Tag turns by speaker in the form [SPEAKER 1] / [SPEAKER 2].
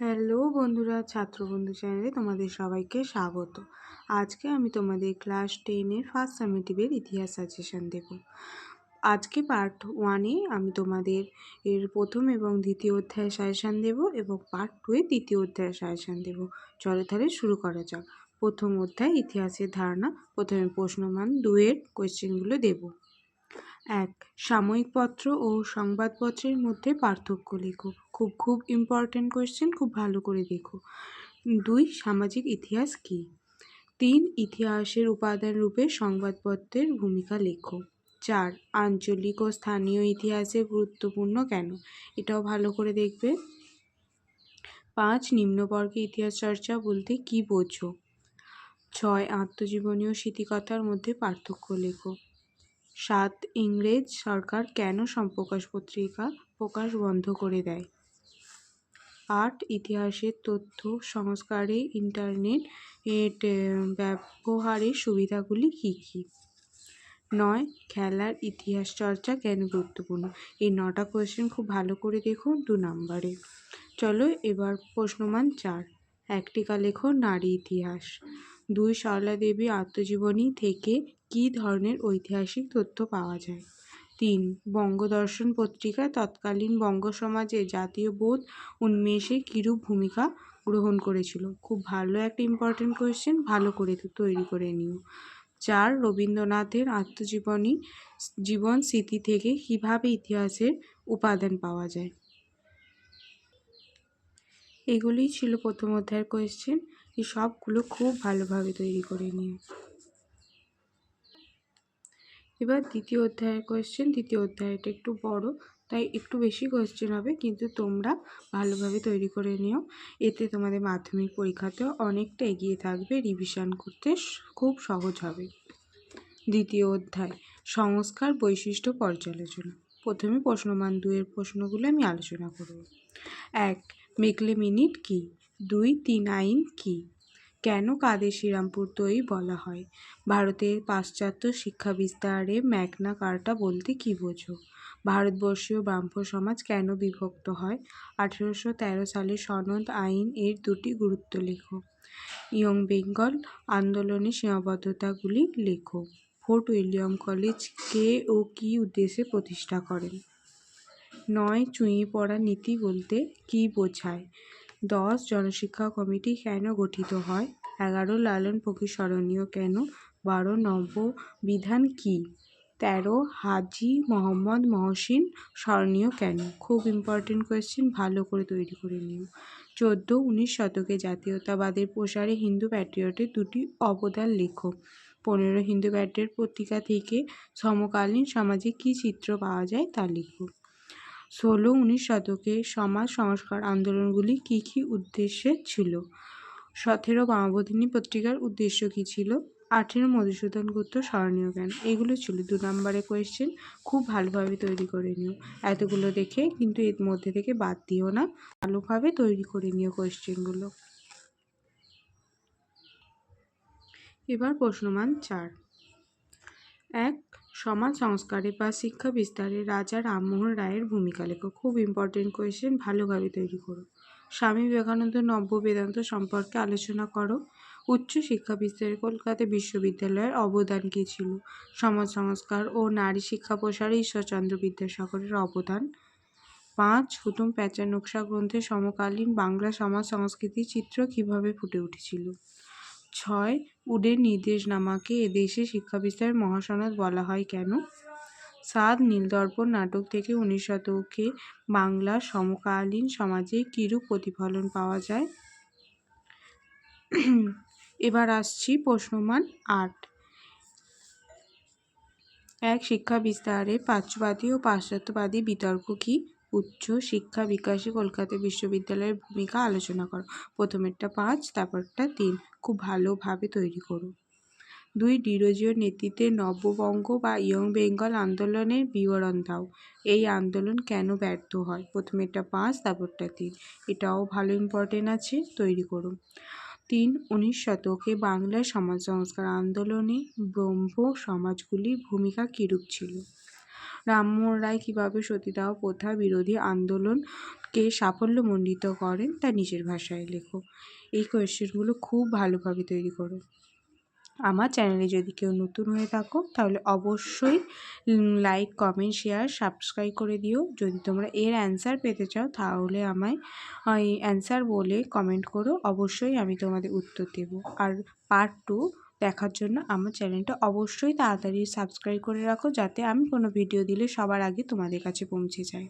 [SPEAKER 1] Hello বন্ধুরা, ছাত্রবন্ধু চ্যানেলে তোমাদের সবাইকে স্বাগত। আজকে আমি তোমাদের ক্লাস 10-এর ফার্স্ট সামেটিভের ইতিহাস সাজেশন দেব। আজকে পার্ট 1-এ আমি তোমাদের প্রথম এবং দ্বিতীয় অধ্যায়ের সাজেশন দেব এবং পার্ট 2-এ তৃতীয় অধ্যায়ের সাজেশন দেব। চলো তাহলে শুরু করা যাক। প্রথম অধ্যায় ইতিহাসের ধারণা। প্রথমে প্রশ্নমান 2-এর কোয়েশ্চেনগুলো দেব। 1. সাময়িক পত্র ও সংবাদপত্রের মধ্যে পার্থক্য লেখো। খুব ইম্পর্টেন্ট কোয়েশ্চেন, খুব ভালো করে দেখো। 2. সামাজিক ইতিহাস কী? 3. ইতিহাসের উপাদান রূপে সংবাদপত্রের ভূমিকা লেখো। 4. আঞ্চলিক ও স্থানীয় ইতিহাসে গুরুত্বপূর্ণ কেন? এটাও ভালো করে দেখবে। 5. নিম্নবর্গে ইতিহাস চর্চা বলতে কী বোঝো? 6. আত্মজীবনী ও স্মৃতিকথার মধ্যে পার্থক্য লেখো। 7. ইংরেজ সরকার কেন সম্প্রকাশ পত্রিকা প্রকাশ বন্ধ করে দেয়? 8. ইতিহাসের তথ্য সংস্কারে ইন্টারনেট ব্যবহারের সুবিধাগুলি কী কী? 9. খেলার ইতিহাস চর্চা কেন গুরুত্বপূর্ণ? এই 9টা কোয়েশ্চেন খুব ভালো করে দেখো 2 নম্বরে। চলো এবার প্রশ্নমান 4। একটিকা লেখো নারী ইতিহাস। 2. সরলা দেবী আত্মজীবনী থেকে কী ধরনের ঐতিহাসিক তথ্য পাওয়া যায়? 3. বঙ্গদর্শন পত্রিকা তৎকালীন বঙ্গ সমাজে জাতীয় বোধ উন্মেষে কীরূপ ভূমিকা গ্রহণ করেছিল? খুব ভালো একটা ইম্পর্টেন্ট কোয়েশ্চেন, ভালো করে তৈরি করে নিও। 4. রবীন্দ্রনাথের আত্মজীবনী জীবন স্মৃতি থেকে কীভাবে ইতিহাসের উপাদান পাওয়া যায়? এগুলিই ছিল প্রথম অধ্যায়ের কোয়েশ্চেন। এই সবগুলো খুব ভালোভাবে তৈরি করে নিও। এবার দ্বিতীয় অধ্যায়ের কোয়েশ্চেন। দ্বিতীয় অধ্যায়টা একটু বড়, তাই একটু বেশি কোয়েশ্চেন হবে, কিন্তু তোমরা ভালোভাবে তৈরি করে নিও। এতে তোমাদের মাধ্যমিক পরীক্ষাতেও অনেকটা এগিয়ে থাকবে, রিভিশন করতে খুব সহজ হবে। দ্বিতীয় অধ্যায় সংস্কার বৈশিষ্ট্য পর্যালোচনা। প্রথমে প্রশ্নমান 2-এর প্রশ্নগুলো আমি আলোচনা করব। 1. মেকলে মিনিট কী? 2. 3 আইন কী? কেন কাদের শ্রীরামপুর তৈরি বলা হয়? ভারতের পাশ্চাত্য শিক্ষা বিস্তারে ম্যাগনা কার্টা বলতে কী বোঝো? ভারতবর্ষীয় ব্রাহ্ম সমাজ কেন বিভক্ত হয়? 1813 সালের সনদ আইন এর 2টি গুরুত্ব লেখো। ইয়ং বেঙ্গল আন্দোলনের সীমাবদ্ধতাগুলি লেখো। ফোর্ট উইলিয়াম কলেজ কে ও কী উদ্দেশ্যে প্রতিষ্ঠা করেন? 9. চুঁই পড়া নীতি বলতে কী বোঝায়? 10. জনশিক্ষা কমিটি কেন গঠিত হয়? 11. লালন ফকির স্মরণীয় কেন? 12. নববিধান কী? 13. হাজী মোহাম্মদ মহসিন স্মরণীয় কেন? খুব ইম্পর্টেন্ট কোয়েশ্চেন, ভালো করে তৈরি করে নিও। 14. 19 শতকে জাতীয়তাবাদের প্রসারে হিন্দু প্যাট্রিয়টের 2টি অবদান লেখো। 15. হিন্দু প্যাট্রিয়ট পত্রিকা থেকে সমকালীন সমাজে কী চিত্র পাওয়া যায় তা লেখো। 16. 19 শতকে সমাজ সংস্কার আন্দোলনগুলি কী কী উদ্দেশ্যে ছিল? 17. বামাবোধিনী পত্রিকার উদ্দেশ্য কী ছিল? 18. মধুসূদন গুপ্ত স্মরণীয় কেন? এগুলো ছিল 2 নম্বরের কোয়েশ্চেন, খুব ভালোভাবে তৈরি করে নিও। এতগুলো দেখে কিন্তু এর মধ্যে থেকে বাদ দিও না, ভালোভাবে তৈরি করে নিও কোয়েশ্চেনগুলো। এবার প্রশ্নমান 4। 1. সমাজ সংস্কারে বা শিক্ষা বিস্তারে রাজা রামমোহন রায়ের ভূমিকা লেখো। খুব ইম্পর্টেন্ট কোয়েশ্চেন, ভালোভাবে তৈরি করো। স্বামী বিবেকানন্দ নব্য বেদান্ত সম্পর্কে আলোচনা করো। উচ্চ শিক্ষা বিস্তারে কলকাতা বিশ্ববিদ্যালয়ের অবদান কী ছিল? সমাজ সংস্কার ও নারী শিক্ষা প্রসারে ঈশ্বরচন্দ্র বিদ্যাসাগরের অবদান। 5. হুতুম প্যাঁচা নকশা গ্রন্থে সমকালীন বাংলা সমাজ সংস্কৃতির চিত্র কীভাবে ফুটে উঠেছিল? 6. উডের নির্দেশনামাকে এদেশে শিক্ষা বিস্তারের মহাসনদ বলা হয় কেন? 7. নীলদর্পণ নাটক থেকে 19 শতকে বাংলার সমকালীন সমাজে কীরূপ প্রতিফলন পাওয়া যায়? এবার আসছি প্রশ্নমান 8। 1. শিক্ষা বিস্তারে প্রাচ্যবাদী ও পাশ্চাত্যবাদী বিতর্ক কী? উচ্চ শিক্ষা বিকাশে কলকাতা বিশ্ববিদ্যালয়ের ভূমিকা আলোচনা করো। প্রথমেরটা 5, তারপরটা 3। খুব ভালোভাবে তৈরি করো। 2. ডিরোজিওর নেতৃত্বে নববঙ্গ বা ইয়ং বেঙ্গল আন্দোলনের বিবরণ দাও। এই আন্দোলন কেন ব্যর্থ হয়? প্রথমেরটা 5, তারপরটা 3। এটাও ভালো ইম্পর্টেন্ট আছে, তৈরি করো। 3. 19 শতকে বাংলার সমাজ সংস্কার আন্দোলনে ব্রাহ্ম সমাজগুলির ভূমিকা কীরূপ ছিল? রামমোহন রায় কীভাবে সতীদাহ প্রথা বিরোধী আন্দোলন কে সাফল্যমণ্ডিত করেন তা নিজের ভাষায় লেখো। এই কোয়েশ্চেনগুলো খুব ভালোভাবে তৈরি করো। আমার চ্যানেলে যদি কেউ নতুন হয়ে থাকো তাহলে অবশ্যই লাইক, কমেন্ট, শেয়ার, সাবস্ক্রাইব করে দিও। যদি তোমরা এর অ্যান্সার পেতে চাও তাহলে আমায় অ্যান্সার বলে কমেন্ট করো, অবশ্যই আমি তোমাদের উত্তর দেব। আর পার্ট 2 দেখার জন্য আমার চ্যানেলটা অবশ্যই তাড়াতাড়ি সাবস্ক্রাইব করে রাখো, যাতে আমি কোনো ভিডিও দিলে সবার আগে তোমাদের কাছে পৌঁছে যায়।